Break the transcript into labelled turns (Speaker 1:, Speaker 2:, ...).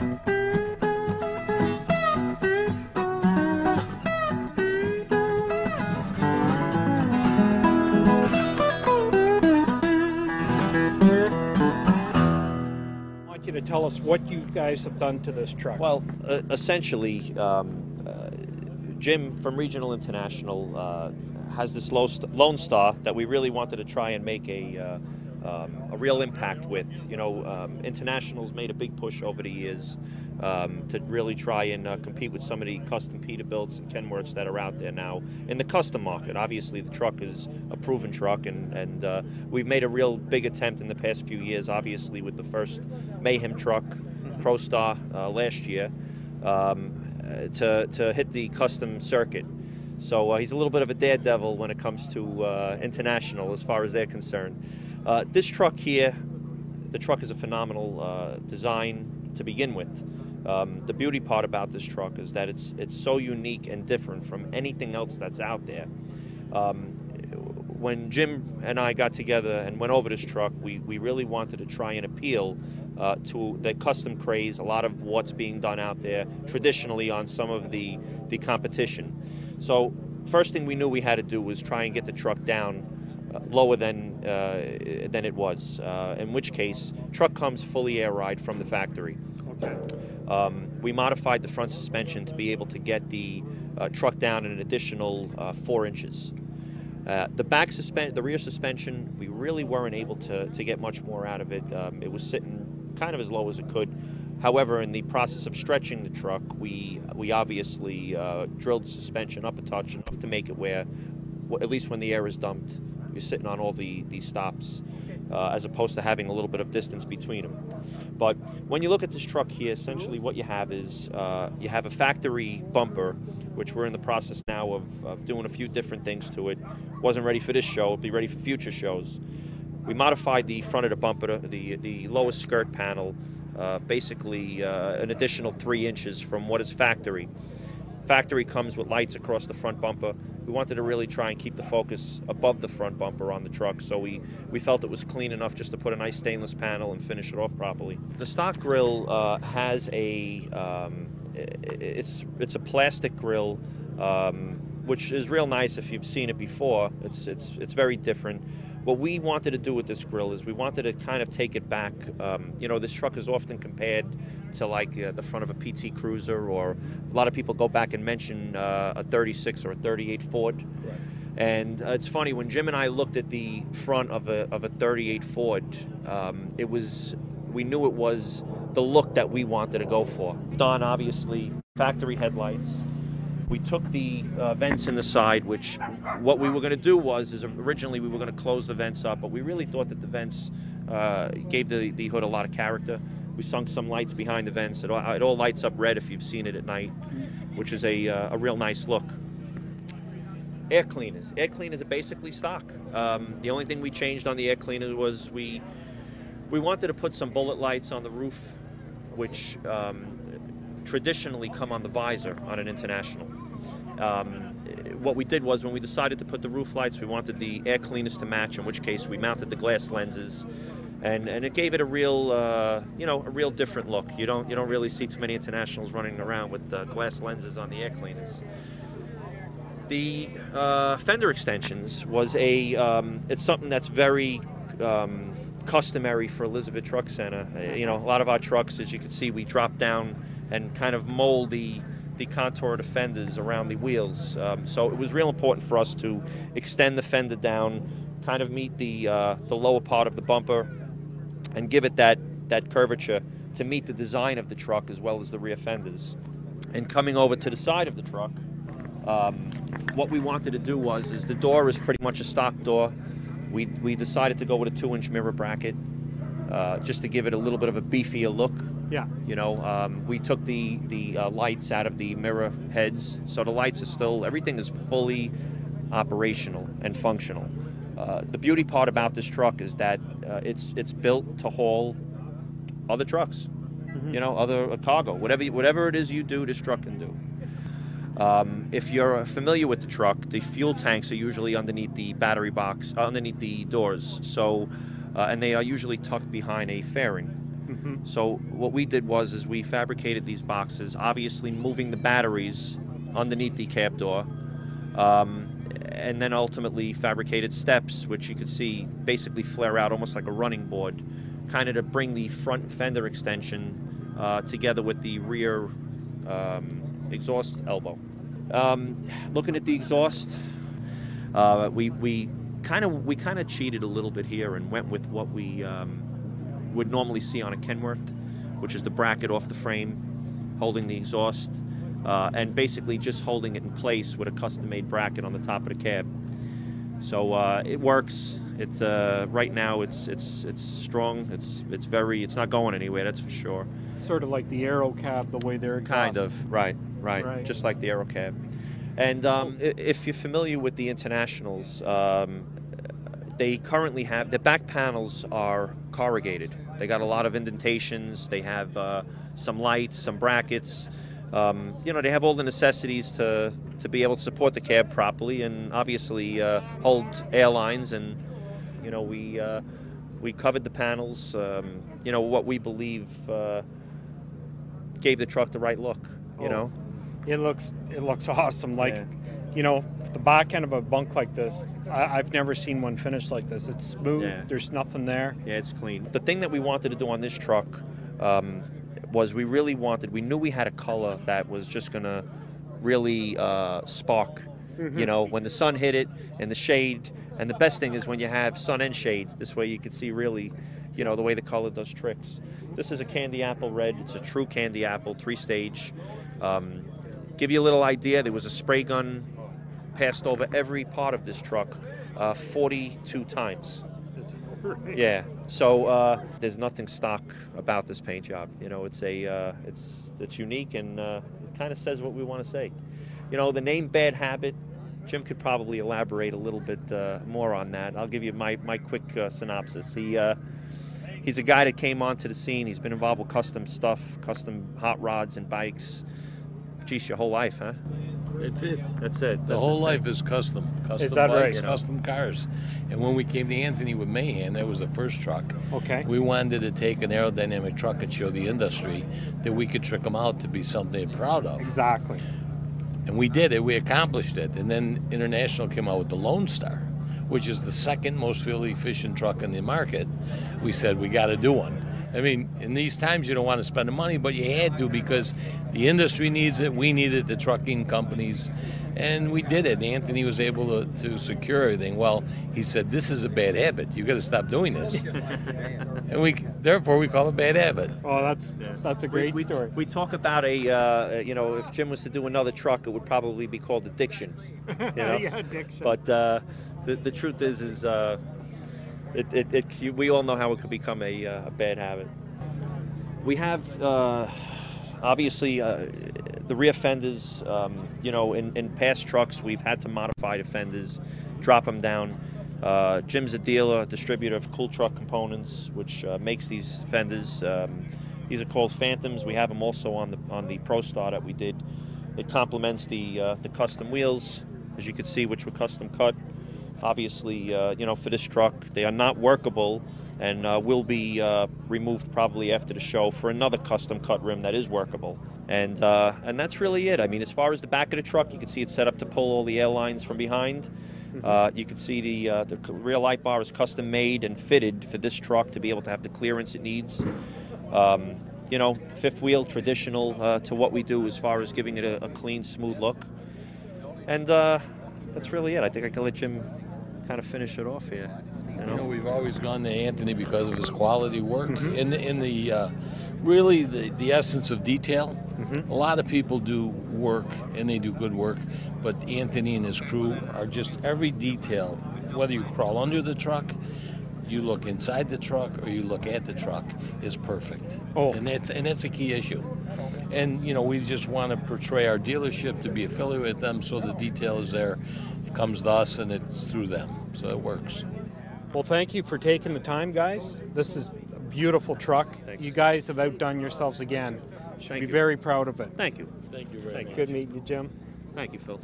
Speaker 1: To tell us what you guys have done to this truck.
Speaker 2: Well, essentially, Jim from Regional International has this Lonestar that we really wanted to try and make a real impact with. You know, International's made a big push over the years to really try and compete with some of the custom Peterbilts and Kenworths that are out there now in the custom market. Obviously, the truck is a proven truck, and we've made a real big attempt in the past few years, obviously with the first Mayhem truck, ProStar, last year, to hit the custom circuit. So he's a little bit of a daredevil when it comes to International as far as they're concerned. This truck here, the truck is a phenomenal design to begin with. The beauty part about this truck is that it's so unique and different from anything else that's out there. When Jim and I got together and went over this truck, we really wanted to try and appeal to the custom craze, a lot of what's being done out there traditionally on some of the competition. So first thing we knew we had to do was try and get the truck down lower than it was, in which case truck comes fully air ride from the factory.
Speaker 1: Okay.
Speaker 2: We modified the front suspension to be able to get the truck down an additional 4 inches. The rear suspension, we really weren't able to get much more out of it. It was sitting kind of as low as it could. However, in the process of stretching the truck, we obviously drilled the suspension up a touch enough to make it where, at least when the air is dumped, you're sitting on all the stops, as opposed to having a little bit of distance between them. But when you look at this truck here, essentially what you have is you have a factory bumper, which we're in the process now of doing a few different things to it. Wasn't ready for this show, it'll be ready for future shows. We modified the front of the bumper, the lowest skirt panel, basically an additional 3 inches from what is factory. Factory comes with lights across the front bumper. We wanted to really try and keep the focus above the front bumper on the truck, so we felt it was clean enough just to put a nice stainless panel and finish it off properly. The stock grill has it's a plastic grill, which is real nice if you've seen it before. It's very different. What we wanted to do with this grill is we wanted to kind of take it back. You know, this truck is often compared to like the front of a PT Cruiser, or a lot of people go back and mention a 36 or a 38 Ford. Right. And it's funny, when Jim and I looked at the front of a 38 Ford, we knew it was the look that we wanted to go for. Done, obviously, factory headlights. We took the vents in the side, which what we were going to do is originally we were going to close the vents up, but we really thought that the vents gave the hood a lot of character. We sunk some lights behind the vents. It all lights up red if you've seen it at night, which is a real nice look. Air cleaners. Air cleaners are basically stock. The only thing we changed on the air cleaner was we wanted to put some bullet lights on the roof, which traditionally come on the visor on an International. What we did was, when we decided to put the roof lights, we wanted the air cleaners to match, in which case we mounted the glass lenses, and it gave it a real a real different look. You don't really see too many Internationals running around with glass lenses on the air cleaners. The fender extensions was it's something that's very customary for Elizabeth Truck Center. You know, a lot of our trucks, as you can see, we drop down and kind of mold the contour of the fenders around the wheels. So it was real important for us to extend the fender down, kind of meet the lower part of the bumper, and give it that curvature to meet the design of the truck as well as the rear fenders. And coming over to the side of the truck, what we wanted to do is the door is pretty much a stock door. We decided to go with a 2-inch mirror bracket, just to give it a little bit of a beefier look.
Speaker 1: Yeah.
Speaker 2: You know, we took the lights out of the mirror heads, so the lights are still, everything is fully operational and functional. The beauty part about this truck is that it's built to haul other trucks, you know, other cargo, whatever it is you do, this truck can do. If you're familiar with the truck, the fuel tanks are usually underneath the battery box, underneath the doors. So, and they are usually tucked behind a fairing. So what we did is we fabricated these boxes, obviously moving the batteries underneath the cab door, and then ultimately fabricated steps, which you could see basically flare out almost like a running board, kind of to bring the front fender extension together with the rear exhaust elbow. Looking at the exhaust, we kind of cheated a little bit here and went with what we would normally see on a Kenworth, which is the bracket off the frame holding the exhaust, and basically just holding it in place with a custom-made bracket on the top of the cab. So it works. It's right now it's strong. It's not going anywhere, that's for sure.
Speaker 1: Sort of like the Aero cab, the way they're exhaust.
Speaker 2: Kind of, right, just like the Aero cab. And if you're familiar with the Internationals, they currently have, the back panels are corrugated. They got a lot of indentations. They have some lights, some brackets. You know, they have all the necessities to be able to support the cab properly and obviously hold airlines. And you know, we covered the panels. You know, what we believe gave the truck the right look. You know,
Speaker 1: it looks awesome. Like, you know, the back end of a bunk like this, I've never seen one finished like this. It's smooth. Yeah. There's nothing there.
Speaker 2: Yeah, it's clean. The thing that we wanted to do on this truck was we knew we had a color that was just going to really spark, you know, when the sun hit it and the shade. And the best thing is when you have sun and shade. This way you can see really, you know, the way the color does tricks. This is a candy apple red. It's a true candy apple, 3-stage. Give you a little idea, there was a spray gun passed over every part of this truck 42 times. Yeah, so there's nothing stock about this paint job. You know, it's unique, and it kind of says what we want to say. You know, the name Bad Habit, Jim could probably elaborate a little bit more on that. I'll give you my quick synopsis. He's a guy that came onto the scene. He's been involved with custom stuff, custom hot rods and bikes. Geez, your whole life, huh?
Speaker 3: That's it.
Speaker 2: The
Speaker 3: whole life is custom. Custom bikes, custom cars. And when we came to Anthony with Mahan, that was the first truck.
Speaker 1: Okay.
Speaker 3: We wanted to take an aerodynamic truck and show the industry that we could trick them out to be something they're proud of.
Speaker 1: Exactly.
Speaker 3: And we did it. We accomplished it. And then International came out with the Lonestar, which is the second most fuel-efficient truck in the market. We said, we got to do one. I mean, in these times, you don't want to spend the money, but you had to because the industry needs it. We needed the trucking companies, and we did it. Anthony was able to secure everything. Well, he said, this is a bad habit. You got to stop doing this. And therefore, we call it Bad Habit.
Speaker 1: Oh, that's a great story.
Speaker 2: We talk about you know, if Jim was to do another truck, it would probably be called Addiction. You know?
Speaker 1: Yeah, Addiction.
Speaker 2: But the truth is we all know how it could become a bad habit. We have obviously the rear fenders. You know, in past trucks, we've had to modify the fenders, drop them down. Jim's a dealer, distributor of Cool Truck Components, which makes these fenders. These are called Phantoms. We have them also on the ProStar that we did. It complements the custom wheels, as you can see, which were custom cut. Obviously, you know, for this truck, they are not workable and will be removed probably after the show for another custom cut rim that is workable. And that's really it. I mean, as far as the back of the truck, you can see it's set up to pull all the air lines from behind. You can see the rear light bar is custom made and fitted for this truck to be able to have the clearance it needs. You know, fifth wheel, traditional to what we do as far as giving it a clean, smooth look. And that's really it. I think I can let Jim kind of finish it off here. You know,
Speaker 3: we've always gone to Anthony because of his quality work in the really the essence of detail. A lot of people do work and they do good work, but Anthony and his crew are just every detail. Whether you crawl under the truck, you look inside the truck, or you look at the truck, is perfect.
Speaker 1: Oh,
Speaker 3: and that's a key issue. And you know, we just want to portray our dealership to be affiliated with them, so the detail is there. It comes to us, and it's through them, so it works.
Speaker 1: Well, thank you for taking the time, guys. This is a beautiful truck.
Speaker 2: Thanks.
Speaker 1: You guys have outdone yourselves again. Should be very proud of it.
Speaker 2: Thank you.
Speaker 3: Thank you very much.
Speaker 1: Good meeting you, Jim.
Speaker 2: Thank you, Phil.